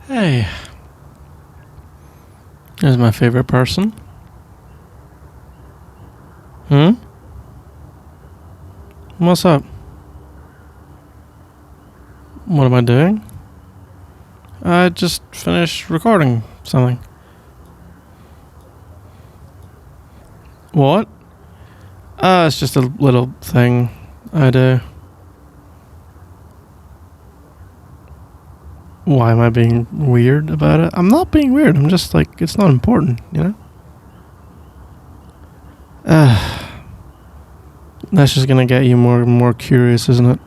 Hey, here's my favorite person. What's up? What am I doing? I just finished recording something. What? It's just a little thing I do. Why am I being weird about it? I'm not being weird. I'm just like, it's not important, you know? That's just gonna get you more and more curious, isn't it?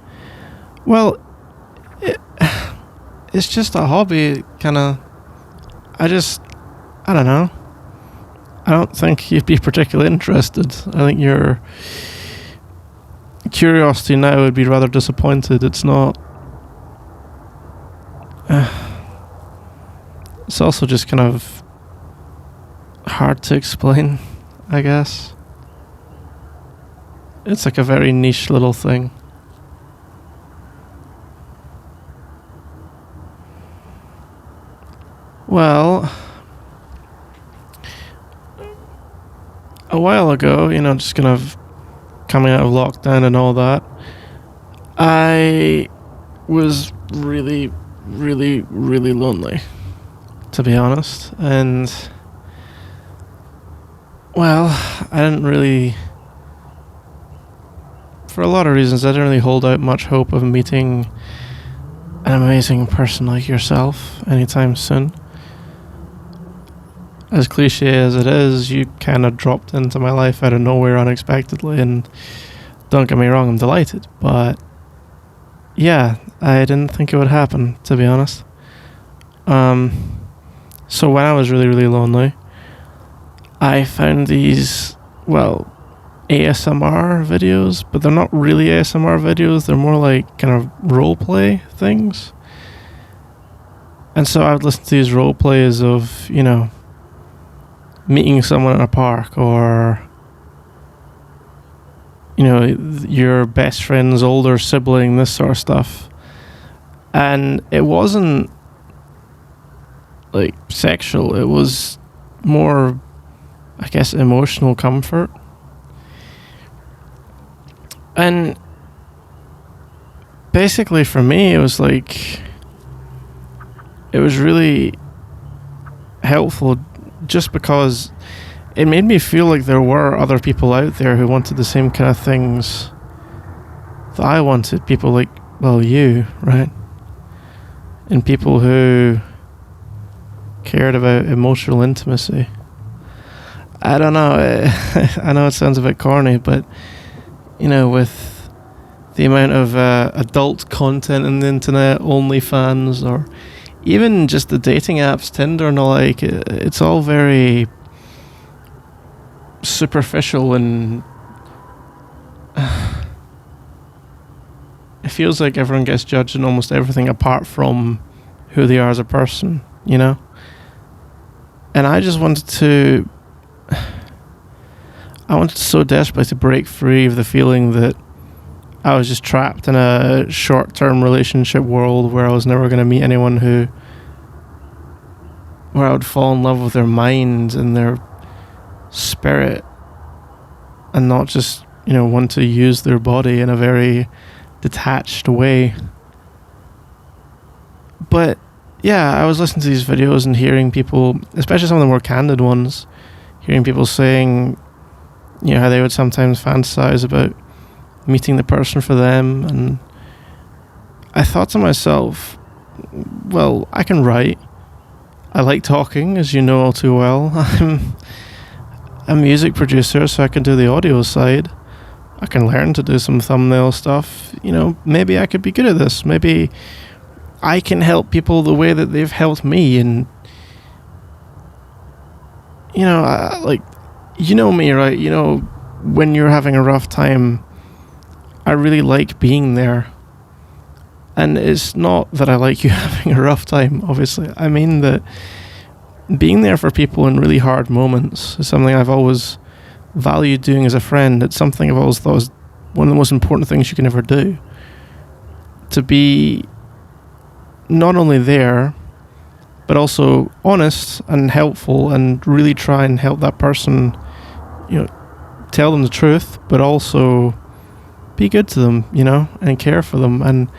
Well, it's just a hobby, kinda. I don't know. I don't think you'd be particularly interested. I think your curiosity now would be rather disappointed. It's not. It's also just kind of hard to explain, I guess. It's like a very niche little thing. Well, a while ago, just kind of coming out of lockdown and all that, I was really, really, really lonely, to be honest. And, well, I didn't really, for a lot of reasons, I didn't really hold out much hope of meeting an amazing person like yourself anytime soon. As cliche as it is, you kind of dropped into my life out of nowhere unexpectedly, and don't get me wrong, I'm delighted, but yeah, I didn't think it would happen, to be honest. So when I was really, really lonely, I found these, ASMR videos, but they're not really ASMR videos, they're more like kind of roleplay things. And so I would listen to these roleplays of, meeting someone in a park, or your best friend's older sibling, this sort of stuff. And it wasn't like sexual, it was more, I guess, emotional comfort. And basically for me, it was really helpful, just because it made me feel like there were other people out there who wanted the same kind of things that I wanted. People like, you, right? And people who cared about emotional intimacy. I don't know, I know it sounds a bit corny, but, with the amount of adult content on the internet, OnlyFans, or even just the dating apps, Tinder and the like, it's all very superficial, and it feels like everyone gets judged on almost everything apart from who they are as a person, And I just wanted so desperately to break free of the feeling that I was just trapped in a short-term relationship world where I was never going to meet anyone where I would fall in love with their mind and their spirit, and not just, want to use their body in a very detached way. But yeah, I was listening to these videos and hearing people, especially some of the more candid ones, hearing people saying, how they would sometimes fantasize about meeting the person for them. And I thought to myself, well, I can write. I like talking, as you know all too well. I'm a music producer, so I can do the audio side. I can learn to do some thumbnail stuff. Maybe I could be good at this. Maybe I can help people the way that they've helped me. And, me, right? When you're having a rough time, I really like being there. And it's not that I like you having a rough time, obviously. I mean that being there for people in really hard moments is something I've always valued doing as a friend. It's something I've always thought was one of the most important things you can ever do. To be not only there, but also honest and helpful, and really try and help that person, tell them the truth, but also be good to them, and care for them, and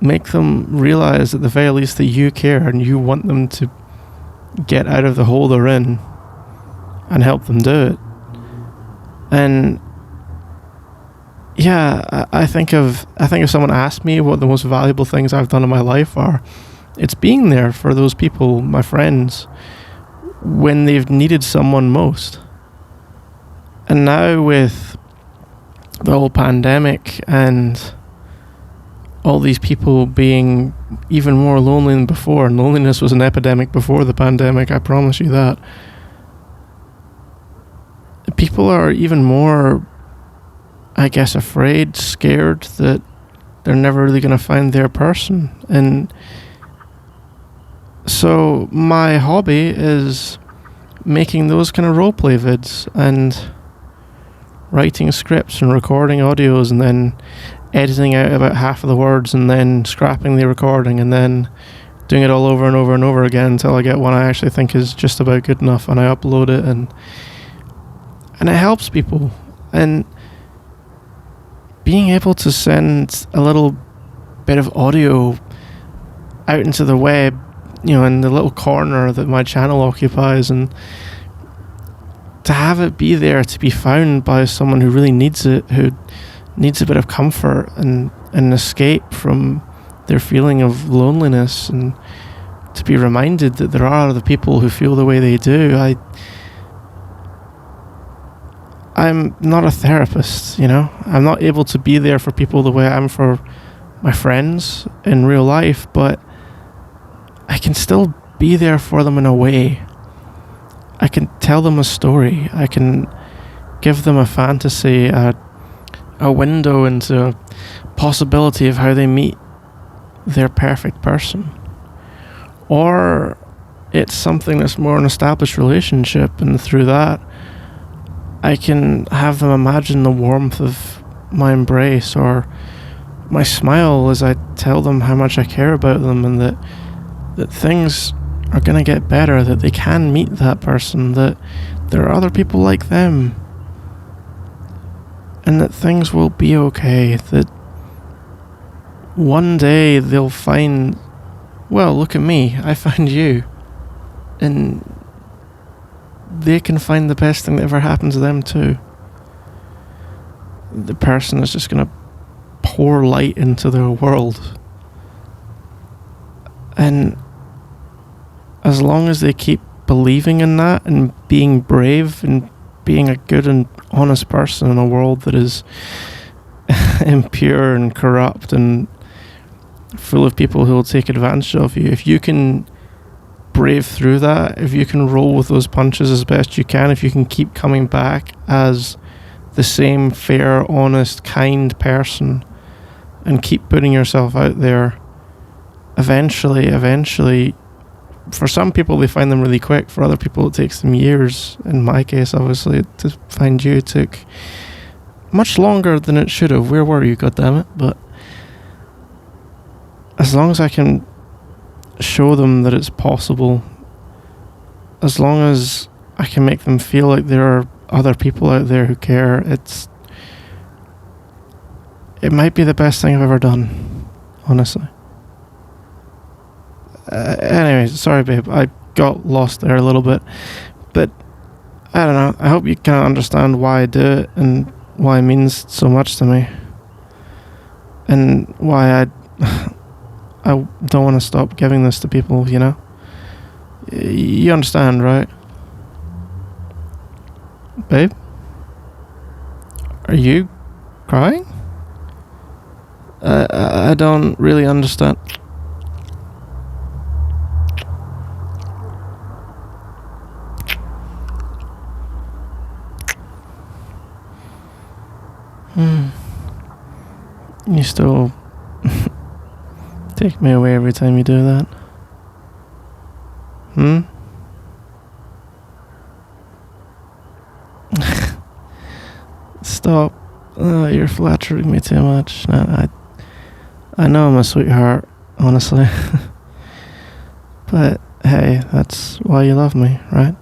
make them realize at the very least that you care and you want them to get out of the hole they're in and help them do it. And yeah, I think if someone asked me what the most valuable things I've done in my life are, it's being there for those people, my friends, when they've needed someone most. And now with the whole pandemic and all these people being even more lonely than before, and loneliness was an epidemic before the pandemic, I promise you that, people are even more, I guess, afraid, scared that they're never really going to find their person. And so my hobby is making those kind of roleplay vids and writing scripts and recording audios and then editing out about half of the words and then scrapping the recording and then doing it all over and over and over again until I get one I actually think is just about good enough, and I upload it, and it helps people. And being able to send a little bit of audio out into the web, in the little corner that my channel occupies, and to have it be there to be found by someone who really needs it, who needs a bit of comfort and an escape from their feeling of loneliness, and to be reminded that there are other people who feel the way they do. I'm not a therapist, I'm not able to be there for people the way I am for my friends in real life, but I can still be there for them in a way. I can tell them a story. I can give them a fantasy, a window into a possibility of how they meet their perfect person. Or it's something that's more an established relationship, and through that I can have them imagine the warmth of my embrace or my smile as I tell them how much I care about them, and that things are going to get better, that they can meet that person, that there are other people like them, and that things will be okay, that one day they'll find, well, look at me, I found you, and they can find the best thing that ever happened to them too. The person is just going to pour light into their world. And as long as they keep believing in that and being brave and being a good and honest person in a world that is impure and corrupt and full of people who will take advantage of you, if you can brave through that, if you can roll with those punches as best you can, if you can keep coming back as the same fair, honest, kind person and keep putting yourself out there, eventually, for some people they find them really quick, for other people it takes them years. In my case, obviously, to find you took much longer than it should have. Where were you, goddammit? But as long as I can show them that it's possible, as long as I can make them feel like there are other people out there who care, it might be the best thing I've ever done, honestly. Anyway, sorry babe, I got lost there a little bit, but I don't know, I hope you can understand why I do it and why it means so much to me, and why I don't want to stop giving this to people, You understand, right? Babe? Are you crying? I don't really understand. You still take me away every time you do that? Stop. You're flattering me too much. I know I'm a sweetheart, honestly. But hey, that's why you love me, right?